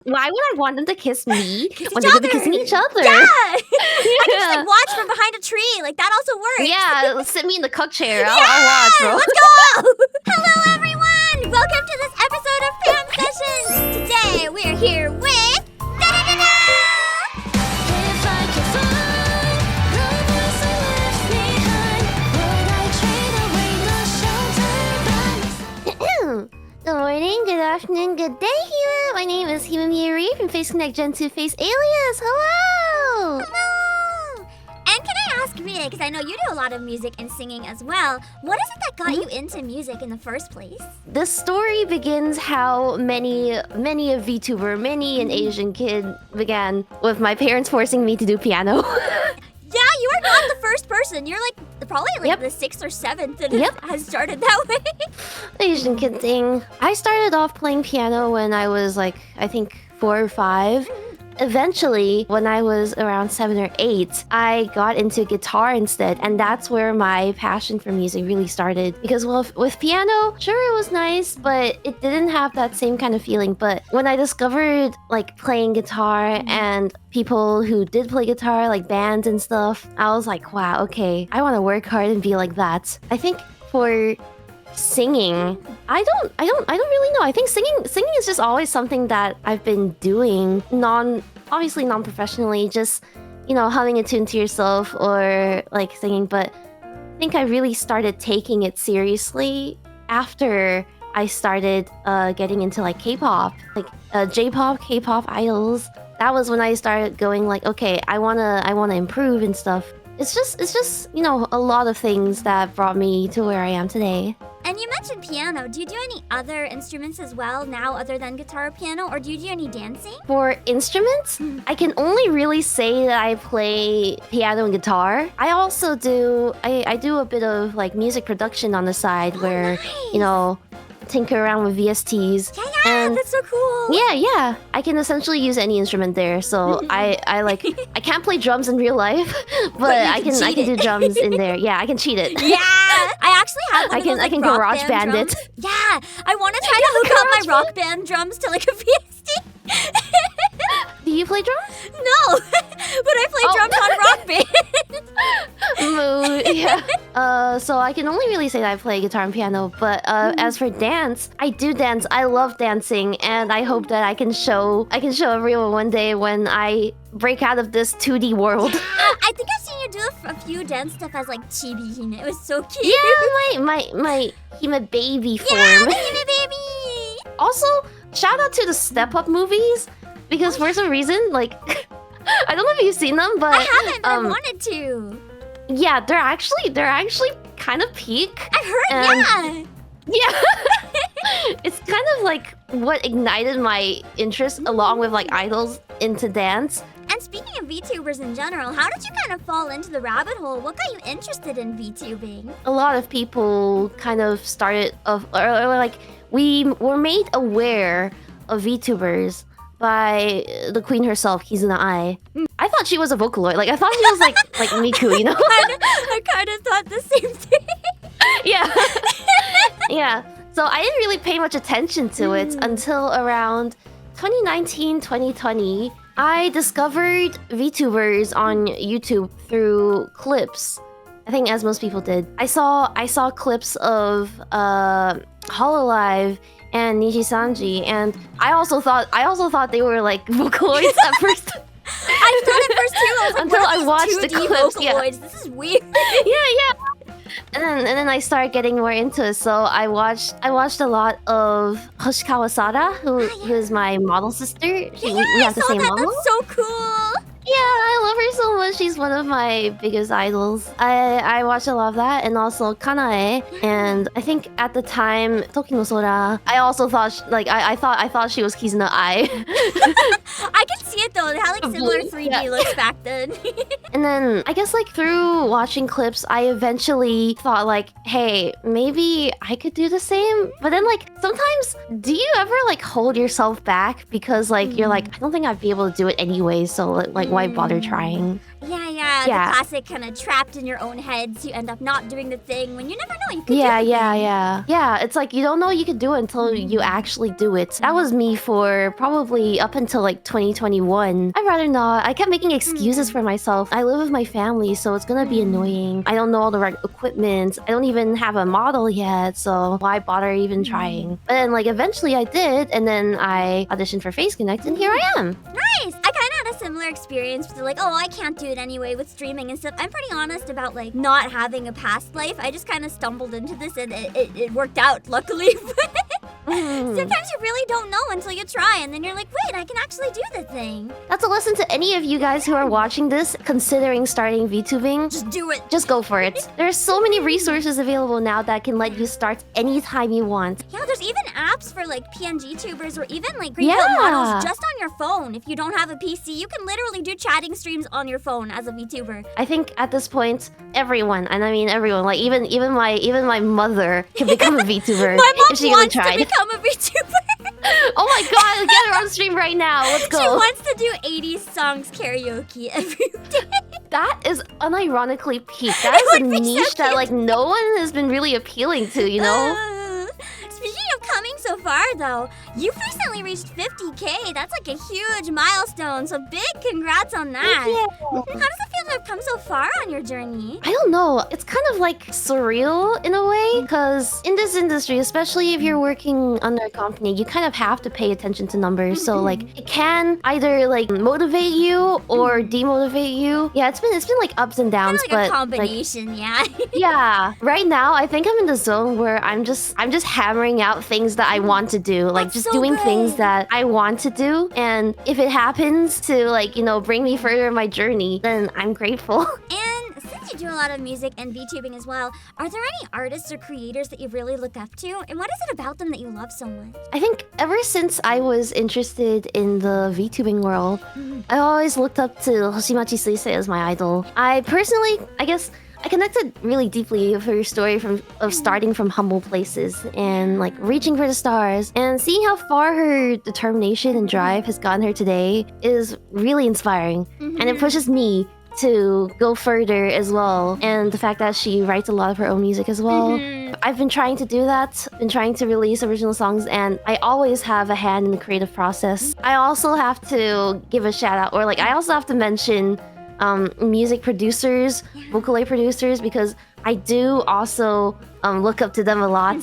Why would I want them to kiss me Kiss when each they could be other. kissing each other? Yeah! I can just Yeah. like watch from behind a tree. Like that also works. Yeah, sit me in the cuck chair. Yeah! I'll watch, bro. Let's go! Hello, everyone! Welcome to this episode of PAM Sessions. Today we're here with da-da-da-da! If I could fly, the voice I left behind, would I trade away the shelter by Good morning, good afternoon, good day, Hima. My name is Himemiya Rie from Face Connect Gen 2 Face Alias. Hello! Hello! And can I ask Rie, because I know you do a lot of music and singing as well, what is it that got you into music in the first place? The story begins how many a VTuber, many an Asian kid began with my parents forcing me to do piano. Yeah, you are not the first person. You're like probably like Yep. the 6th or 7th that Yep. has started that way. Asian kid thing. I started off playing piano when I was like, I think 4 or 5. Eventually, when I was around 7 or 8, I got into guitar instead, and that's where my passion for music really started. Because well, with piano, sure it was nice, but it didn't have that same kind of feeling. But when I discovered like playing guitar and people who did play guitar, like bands and stuff, I was like, wow, okay, I want to work hard and be like that. I think for singing, I don't really know. I think singing is just always something that I've been doing obviously non-professionally, just humming a tune to yourself or like singing. But I think I really started taking it seriously after I started getting into like K-pop, like J-pop, K-pop idols. That was when I started going like, okay, I wanna improve and stuff. It's just a lot of things that brought me to where I am today. And you mentioned piano. Do you do any other instruments as well now other than guitar or piano? Or do you do any dancing? For instruments, I can only really say that I play piano and guitar. I also do I do a bit of like music production on the side where, nice. Tinker around with VSTs. Yeah, And that's so cool. yeah. I can essentially use any instrument there. So I I can't play drums in real life, but you I can can cheat do it. drums in there. Yeah, I can cheat it. Yeah, I actually have one of those, like, I can rock garage band drums. it. Yeah, I want to try to hook up my rock band drums to like a VST. Do you play drums? No, but I play drums on rock band. Yeah. So I can only really say that I play guitar and piano. But as for dance, I do dance. I love dancing, and I hope that I can show everyone one day when I break out of this 2D world. I think I've seen you do a few dance stuff as like chibi Hina. It was so cute. Yeah, my Hima baby form. Yeah, the Hina baby. Also, shout out to the Step Up movies because for some reason, like, I don't know if you've seen them, but I haven't, but I wanted to. yeah, they're actually kind of peak. I've heard, And- yeah. Yeah. It's kind of like what ignited my interest along with like idols into dance. And speaking of VTubers in general, how did you kind of fall into the rabbit hole? What got you interested in VTubing? A lot of people kind of started or like we were made aware of VTubers by the queen herself, Kizuna Ai. I thought she was a Vocaloid. Like I thought she was like Miku, you know? I kind of thought the same thing. Yeah. Yeah. So I didn't really pay much attention to it until around 2019, 2020. I discovered VTubers on YouTube through clips. I think as most people did. I saw clips of Hololive and Nijisanji, and I also thought they were like Vocaloids at first. I thought at first too. I was like, Until what are I these watched the 2D clips, yeah. Vocaloids? This is weird. Yeah. And then I started getting more into it. So I watched a lot of Hoshikawa Sada, who is my model sister. We have the I saw same that. model. That's so cool. Yeah, I love her so much. She's one of my biggest idols. I watched a lot of that, and also Kanae. And I think at the time, Toki no Sora. I also thought I thought she was Kizuna Ai. I can see it though. It had like similar 3D looks back then. And then I guess like through watching clips, I eventually thought like, hey, maybe I could do the same. But then like sometimes, do you ever like hold yourself back because like you're like, I don't think I'd be able to do it anyway. So like why bother trying? Yeah. Yeah, Yeah. the classic kind of trapped in your own heads. You end up not doing the thing when you never know you could Yeah, do the yeah, thing. yeah. Yeah, it's like you don't know you could do it until you actually do it. That was me for probably up until like 2021. I'd rather not. I kept making excuses for myself. I live with my family, so it's gonna be annoying. I don't know all the right equipment. I don't even have a model yet, so why bother even trying? But then like eventually I did, and then I auditioned for Face Connect, and here I am. Nice! I kind of had a similar experience with like, oh, I can't do it anyway with streaming and stuff. I'm pretty honest about like not having a past life. I just kind of stumbled into this and it worked out, luckily. Sometimes you really don't know until you try, and then you're like, wait, I can actually do the thing. That's a lesson to any of you guys who are watching this, considering starting VTubing. Just do it. Just go for it. There's so many resources available now that can let you start anytime you want. Yeah, there's even apps for like PNG tubers or even like Yeah. greenfield models just on your phone. If you don't have a PC, you can literally do chatting streams on your phone as a VTuber. I think at this point, everyone, and I mean everyone, like even my mother can become a VTuber My mom if she really wants to tried. become a VTuber. Oh my god, get her on stream right now. Let's She go. wants to do 80s songs karaoke every day. That is unironically peak. That is a would be so niche that cute. like no one has been really appealing to, you know? Speaking of coming so far, though, you've recently reached 50K. That's like a huge milestone, so big congrats on that. How does it feel to have come so far on your journey? I don't know. It's kind of like surreal in a way, because in this industry, especially if you're working under a company, you kind of have to pay attention to numbers. So like it can either like motivate you or demotivate you. Yeah, it's been like ups and Kind downs, of like a but combination, yeah. yeah, right now I think I'm in the zone where I'm just hammering out things that I want to do, like That's just so doing things great. that I want to do, and if it happens to like, you know, bring me further in my journey, then I'm grateful. And since you do a lot of music and VTubing as well, are there any artists or creators that you really look up to? And what is it about them that you love so much? I think ever since I was interested in the VTubing world, I always looked up to Hoshimachi Suisei as my idol. I personally, I guess, I connected really deeply with her story of starting from humble places and like reaching for the stars, and seeing how far her determination and drive has gotten her today is really inspiring, and it pushes me to go further as well. And the fact that she writes a lot of her own music as well. I've been trying to do that, been trying to release original songs, and I always have a hand in the creative process. I also have to give a shout out, or like I also have to mention music producers, vocaloid producers, because I do also look up to them a lot.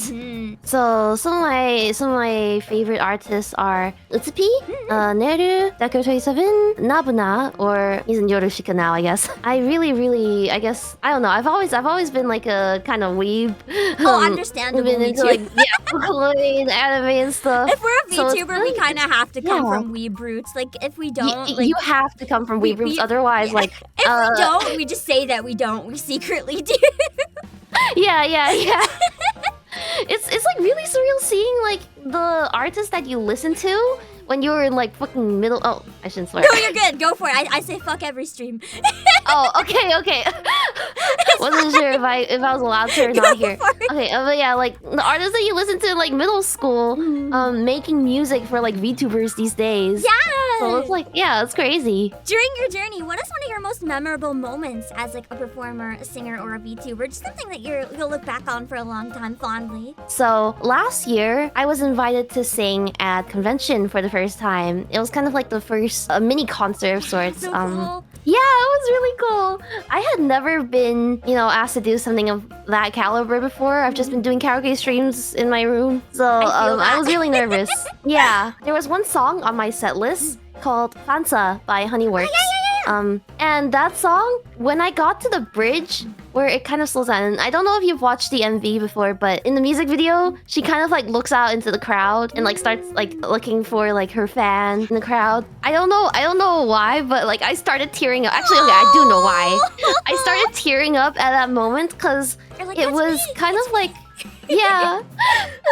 So some of my favorite artists are Utsupi, Neru, Dakar 27, Nabuna, or Mizun Yorushika now, I guess. I really, I guess, I don't know. I've always been like a kind of weeb. Understandable, Been me into too. like Vocaloid, anime, and stuff. If we're a So it's VTuber, really- we kind of have to come yeah. from weeb roots. Like, if we don't, like, you have to come from weeb roots, we- otherwise, yeah. like, if we don't, we just say that we don't. We secretly do. yeah. It's like really surreal seeing like the artists that you listen to when you were in like fucking middle. Oh, I shouldn't swear. No, you're good. Go for it. I say fuck every stream. Oh, okay. Wasn't sure if I was allowed to or not here. for it. Okay, but yeah, like the artists that you listen to in like middle school, making music for like VTubers these days. Yeah. So it's like, yeah, it's crazy. During your journey, what is one of your most memorable moments as like a performer, a singer, or a VTuber? Just something that you'll look back on for a long time fondly. So last year, I was invited to sing at convention for the first time. It was kind of like the first mini concert of sorts. So cool. Yeah, it was really cool. I had never been, asked to do something of that caliber before. I've just been doing karaoke streams in my room. So I I was really nervous. Yeah. There was one song on my set list called Fansa by Honeyworks. And that song, when I got to the bridge where it kind of slows down, and I don't know if you've watched the MV before, but in the music video, she kind of like looks out into the crowd and like starts like looking for like her fan in the crowd. I don't know why, but like I started tearing up. Actually, okay, I do know why. I started tearing up at that moment because You're like, it "That's was me, kind it's of like, yeah, it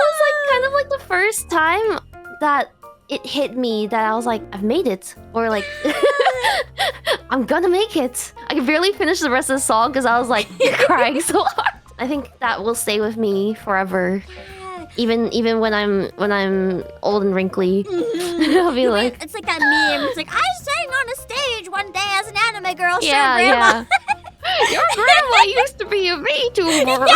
was like kind of like the first time that it hit me that I was like, I've made it, or like I'm gonna make it. I could barely finish the rest of the song because I was like crying so hard. I think that will stay with me forever. Even when I'm old and wrinkly, I'll be like, It's like that meme. It's like, I sang on a stage one day as an anime girl. Yeah, sure, grandma. yeah. Your grandma used to be a VTuber.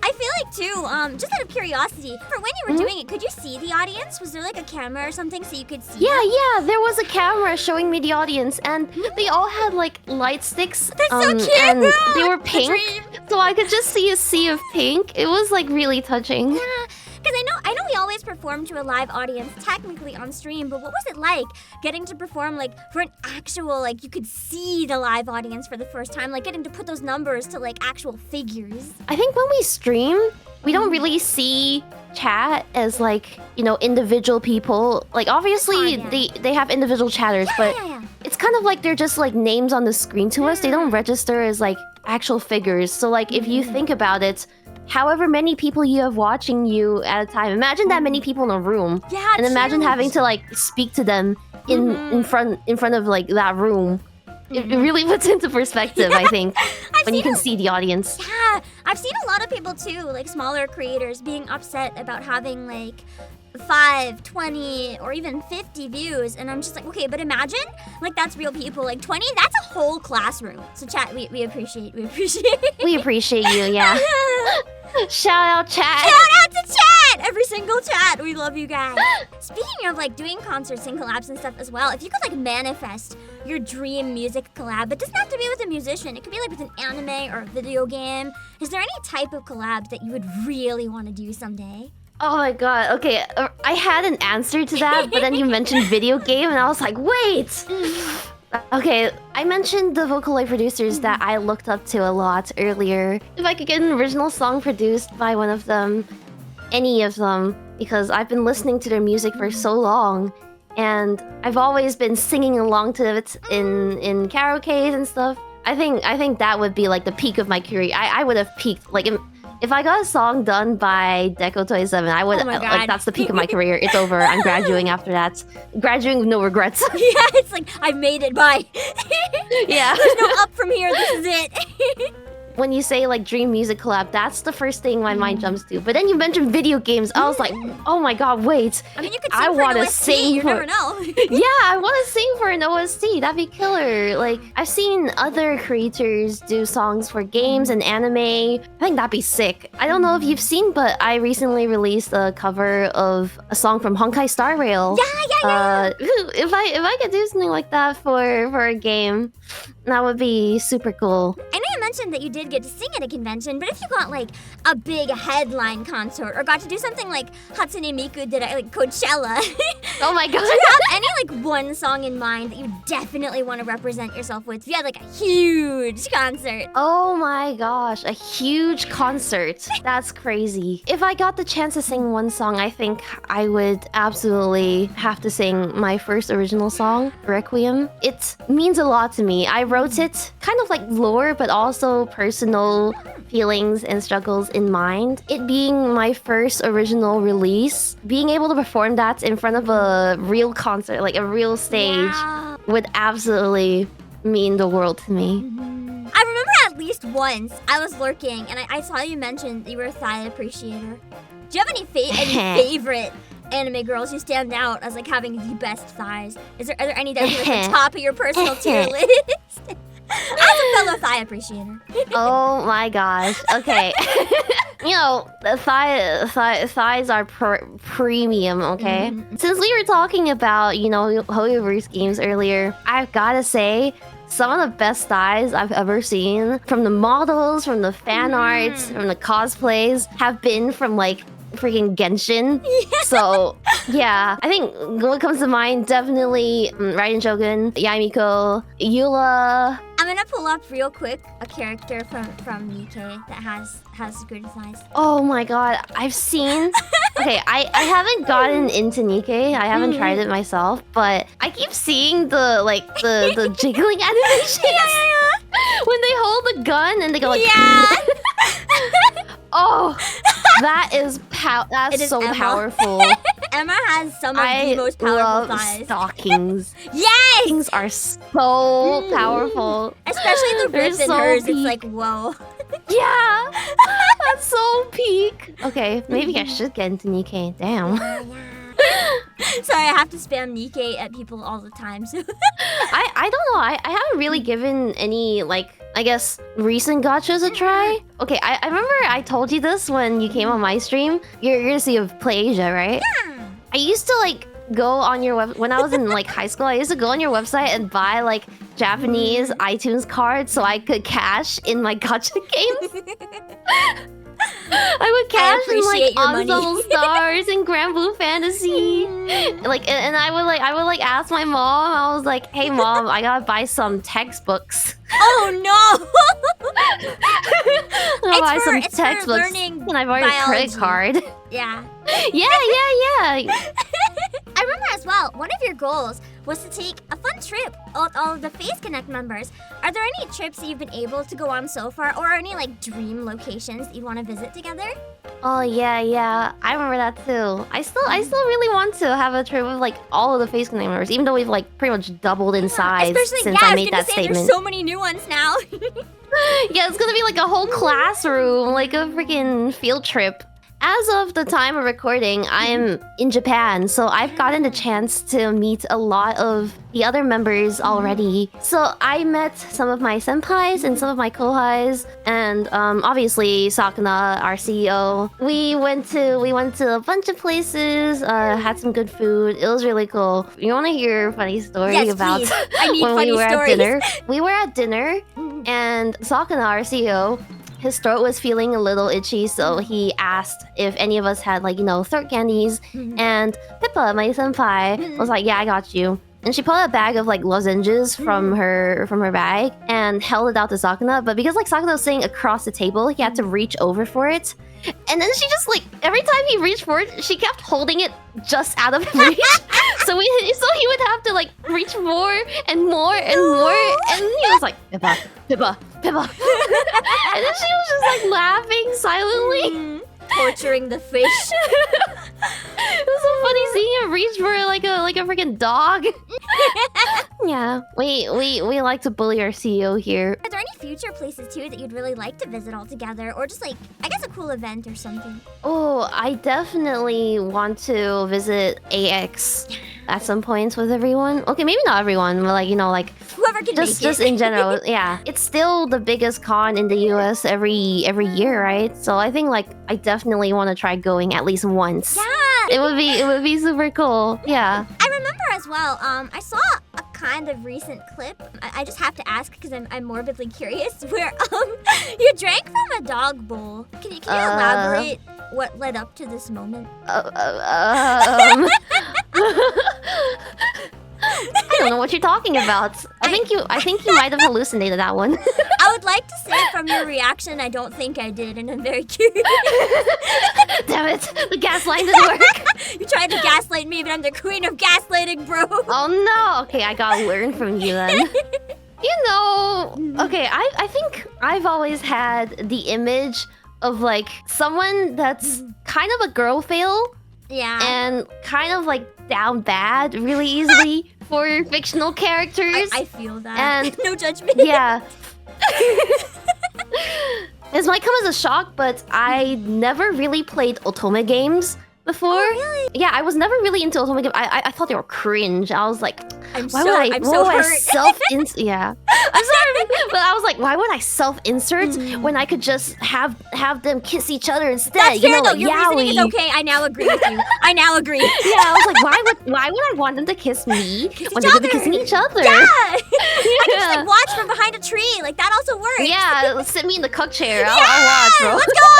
I feel like too, just out of curiosity, for when you were doing it, could you see the audience? Was there like a camera or something so you could see Yeah, them? yeah, there was a camera showing me the audience, and they all had like light sticks. That's so cute! And they were The pink, dream. so I could just see a sea of pink. It was like really touching. Yeah, because I know we always perform to a live audience, technically on stream, but what was it like getting to perform like for an actual, like you could see the live audience for the first time, like getting to put those numbers to like actual figures? I think when we stream, we don't really see chat as like, you know, individual people. Like obviously That's hard, they have individual chatters, but Yeah. it's kind of like they're just like names on the screen to us. They don't register as like actual figures. So like if you think about it, however many people you have watching you at a time, imagine that many people in a room. Yeah, And imagine huge. having to like speak to them in front of like that room. It really puts into perspective, I think, when you can see the audience. Yeah, I've seen a lot of people too, like smaller creators, being upset about having like 5, 20, or even 50 views, and I'm just like, okay, but imagine, like that's real people, like 20, that's a whole classroom. So chat, we appreciate. We appreciate you, yeah. Shout out chat. Shout out to chat! Every single chat, we love you guys. Speaking of like doing concerts and collabs and stuff as well, if you could like manifest your dream music collab, it doesn't have to be with a musician, it could be like with an anime or a video game. Is there any type of collabs that you would really want to do someday? Oh my god, okay, I had an answer to that, but then you mentioned video game, and I was like, wait! Okay, I mentioned the Vocaloid producers that I looked up to a lot earlier. If I could get an original song produced by one of them, any of them, because I've been listening to their music for so long, and I've always been singing along to it in karaoke and stuff. I think that would be like the peak of my career. I would have peaked, like, if I got a song done by Deco27, I would, Oh my God. like, that's the peak of my career. It's over. I'm graduating after that. Graduating with no regrets. Yeah, it's like, I've made it, bye. Yeah. There's no up from here, this is it. When you say like dream music collab, that's the first thing my mind jumps to. But then you mentioned video games. I was like, oh my god, wait. I mean, you could I sing for an wanna OST, sing you for- never know. Yeah, I want to sing for an OST. That'd be killer. Like, I've seen other creators do songs for games and anime. I think that'd be sick. I don't know if you've seen, but I recently released a cover of a song from Honkai Star Rail. Yeah. If I could do something like that for a game, that would be super cool. I know you mentioned that you did get to sing at a convention, but if you got like a big headline concert or got to do something like Hatsune Miku did at like Coachella, Oh my god. do you have any like one song in mind that you definitely want to represent yourself with? If you had like a huge concert. Oh my gosh, a huge concert. That's crazy. If I got the chance to sing one song, I think I would absolutely have to sing my first original song, Requiem. It means a lot to me. I wrote it kind of like lore, but also personal feelings and struggles in mind. It being my first original release, being able to perform that in front of a real concert, like a real stage, Wow. would absolutely mean the world to me. I remember at least once I was lurking and I saw you mention that you were a thigh appreciator. Do you have any favorite anime girls who stand out as like having the best thighs? Are there any that are like the top of your personal tier list? As a fellow thigh appreciator. Oh my gosh. Okay. You know, the thighs are premium, okay? Since we were talking about, you know, Hoyoverse games earlier, I've gotta say, some of the best thighs I've ever seen, from the models, from the fan arts, from the cosplays, have been from like freaking Genshin. So yeah, I think what comes to mind, definitely Raiden Shogun, Yaimiko, Eula. I'm gonna pull up real quick a character from Nikkei that has good thighs. Oh my god, I've seen. Okay, I haven't gotten into Nikkei. I haven't tried it myself, but I keep seeing the jiggling animations. When they hold the gun and they go like. Yeah. Oh, that is that's It is so Emma. powerful. Emma has some of I the most powerful love thighs. stockings. Yes! Stockings are so powerful. Especially the They're rip in so hers, peak. it's like, whoa. Yeah, that's so peak. Okay, maybe I should get into Nikkei. Damn. Sorry, I have to spam Nikkei at people all the time. So I don't know. I haven't really given any, like, I guess, recent gachas a try. Okay, I remember I told you this when you came on my stream. You're gonna see of PlayAsia, right? Yeah. I used to, like, go on your web when I was in, like, high school. I used to go on your website and buy, like, Japanese iTunes cards so I could cash in my gacha games. I would cash in, appreciate like, your money. Ensemble Stars and Grand Blue Fantasy. Like, and I would like ask my mom. I was like, "Hey, mom, I gotta buy some textbooks. Oh no! I gotta buy some it's for textbooks. learning And I've already credit biology. card. Yeah. Yeah. I remember as well, one of your goals was to take a fun trip with all of the Face Connect members. Are there any trips that you've been able to go on so far, or any like dream locations that you'd want to visit together? Oh yeah. I remember that too. I still really want to have a trip with like all of the Face Connect members, even though we've like pretty much doubled in size Especially, since yeah, I was made gonna that say, statement. There's so many new ones now. Yeah, it's gonna be like a whole classroom, like a freaking field trip. As of the time of recording, I'm in Japan, so I've gotten the chance to meet a lot of the other members already. So I met some of my senpais and some of my kohais, and obviously Sakuna, our CEO. We went to a bunch of places, had some good food. It was really cool. You want to hear a funny story Yes, about please. I need when funny we were stories. at dinner? We were at dinner, and Sakuna, our CEO, his throat was feeling a little itchy, so he asked if any of us had, like, you know, throat candies. And Pippa, my senpai, was like, "Yeah, I got you." And she pulled a bag of like lozenges from her bag and held it out to Sakuna. But because like Sakuna was sitting across the table, he had to reach over for it. And then she just like every time he reached for it, she kept holding it just out of reach. so he would have to like reach more and more and more. And he was like, Pippa. And then she was just like laughing silently. Torturing the fish. It was so funny seeing him reach for like a freaking dog. Yeah, we like to bully our CEO here. Are there any future places too that you'd really like to visit all together, or just like I guess a cool event or something? Oh, I definitely want to visit AX at some points with everyone. Okay, maybe not everyone, but like, you know, like Whoever can just make it. in general. Yeah, it's still the biggest con in the US every year, right? So I think like I definitely want to try going at least once. Yeah. It would be super cool. Yeah. I remember as well. I saw a kind of recent clip. I just have to ask because I'm morbidly curious. Where you drank from a dog bowl. Can you elaborate what led up to this moment? I don't know what you're talking about. I think you might have hallucinated that one. I would like to say from your reaction, I don't think I did, and I'm very curious. Damn it, the gaslight didn't work. You tried to gaslight me, but I'm the queen of gaslighting, bro. Oh no. Okay, I gotta learn from you then. You know, okay, I think I've always had the image of like someone that's kind of a girl fail Yeah. and kind of like down bad really easily for fictional characters. I feel that. And no judgment. yeah. This might come as a shock, but I never really played Otome games before. Oh, really? Yeah, I was never really into Otome games. I thought they were cringe. I was like, I'm why so would I? I'm why so would I hurt. self-insert? Yeah, I'm sorry, but I was like, why would I self-insert when I could just have them kiss each other instead? That's you fair know, though. like Your reasoning is yaoi. okay. I now agree with you. I now agree. Yeah, I was like, why would I want them to kiss me when they could be kissing each other? Yeah. I can just like watch from behind a tree. Like that also works. Yeah, sit me in the cuck chair. I'll watch, bro. Let's go.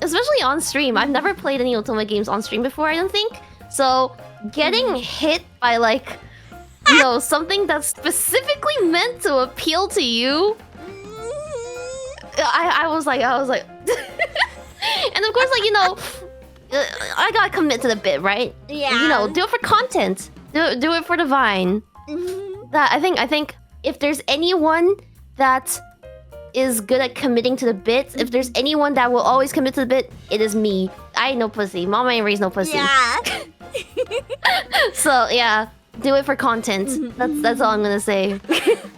Especially on stream. I've never played any Otome games on stream before, I don't think. So, getting hit by, like, you know, something that's specifically meant to appeal to you, I was like... And of course, like, you know, I gotta commit to the bit, right? Yeah. You know, do it for content. Do it for the vine. That I think if there's anyone that is good at committing to the bit, if there's anyone that will always commit to the bit, it is me. I ain't no pussy. Mama ain't raised no pussy. Yeah. So yeah, do it for content. That's all I'm gonna say. I'd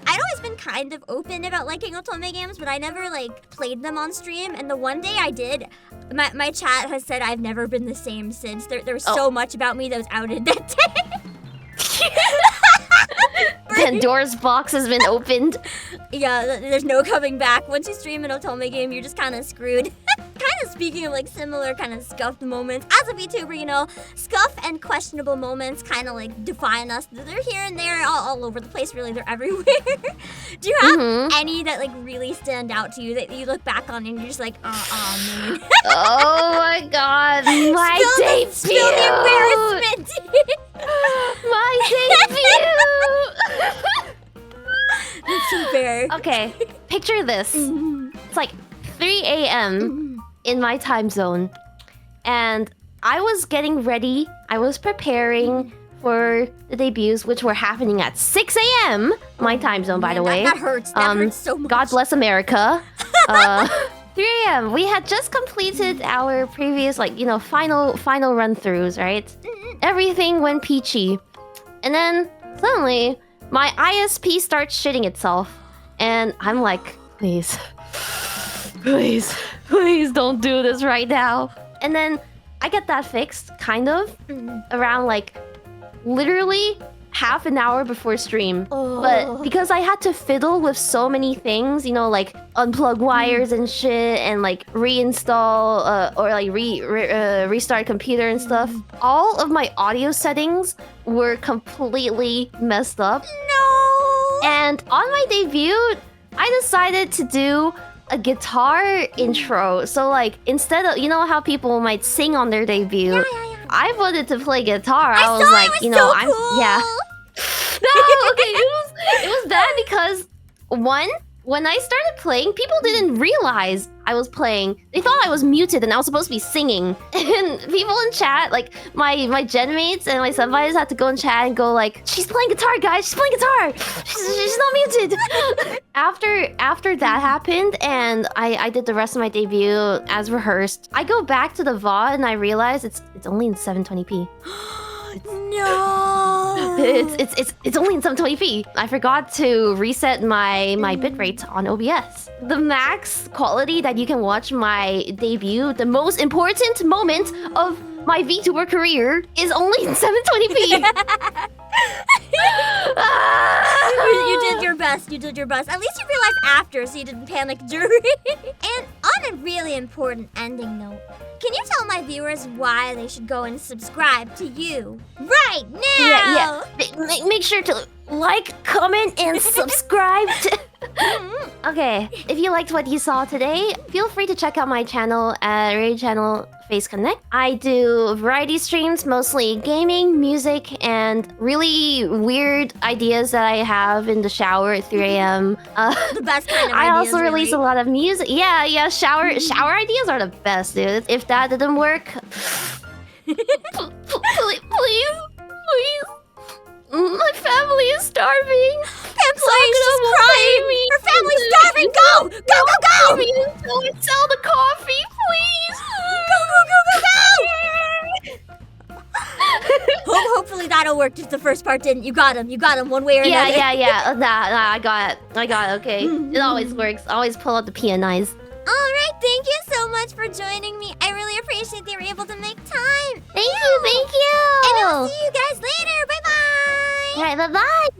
always been kind of open about liking Otome games, but I never like played them on stream. And the one day I did, my chat has said I've never been the same since. There was so much about me that was outed that day. Pandora's box has been opened. Yeah, there's no coming back. Once you stream an Otome game, you're just kind of screwed. Kind of speaking of like similar kind of scuffed moments, as a VTuber, you know, scuff and questionable moments kind of like define us. They're here and there, all over the place. Really, they're everywhere. Do you have any that like really stand out to you that you look back on and you're just like, man? Oh my god, my debut! Spill the embarrassment. My debut! That's so fair. Okay, picture this. It's like 3 a.m. in my time zone. And I was getting ready. I was preparing for the debuts, which were happening at 6 a.m. my time zone, by the way. That hurts. That hurts so much. God bless America. 3 a.m. We had just completed our previous, like, you know, final run-throughs, right? Everything went peachy. And then, suddenly, my ISP starts shitting itself. And I'm like, please, please don't do this right now. And then I get that fixed, kind of, around, like, literally half an hour before stream. But because I had to fiddle with so many things, you know, like unplug wires and shit, and like reinstall or like restart computer and stuff, all of my audio settings were completely messed up. No! And on my debut, I decided to do a guitar intro. So like, instead of, you know how people might sing on their debut, I wanted to play guitar. I was like, you know, so I'm cool. yeah. No, okay, it was bad because when I started playing, people didn't realize I was playing. They thought I was muted and I was supposed to be singing. And people in chat, like my gen mates and my senpais, had to go in chat and go like, "She's playing guitar, guys. She's playing guitar. She's not muted." After that happened and I did the rest of my debut as rehearsed, I go back to the VOD and I realize it's only in 720p. No. It's only in 720p. I forgot to reset my bitrate on OBS. The max quality that you can watch my debut, the most important moment of my VTuber career, is only in 720p. You did your best. You did your best. At least you realized after, so you didn't panic during. And on a really important ending note, can you tell my viewers why they should go and subscribe to you right now? Yeah. Make sure to like, comment, and subscribe to... Okay, if you liked what you saw today, feel free to check out my channel at Rie Channel Face Connect. I do variety streams, mostly gaming, music, and really weird ideas that I have in the shower at 3 a.m. The best kind of I ideas, also release a really. lot of music. Yeah, shower ideas are the best, dude. If that didn't work, please. My family is starving. Pam's crying. Her family's starving. Go! Until I sell the coffee, please. Go! Hopefully that'll work. Just the first part didn't. You got him one way or another. Yeah. Nah, I got it. Okay. It always works. Always pull out the PNIs. Alright, thank you so much for joining me. I really appreciate that you were able to make time. Thank you. And I'll see you guys later. Bye-bye. Alright, bye-bye.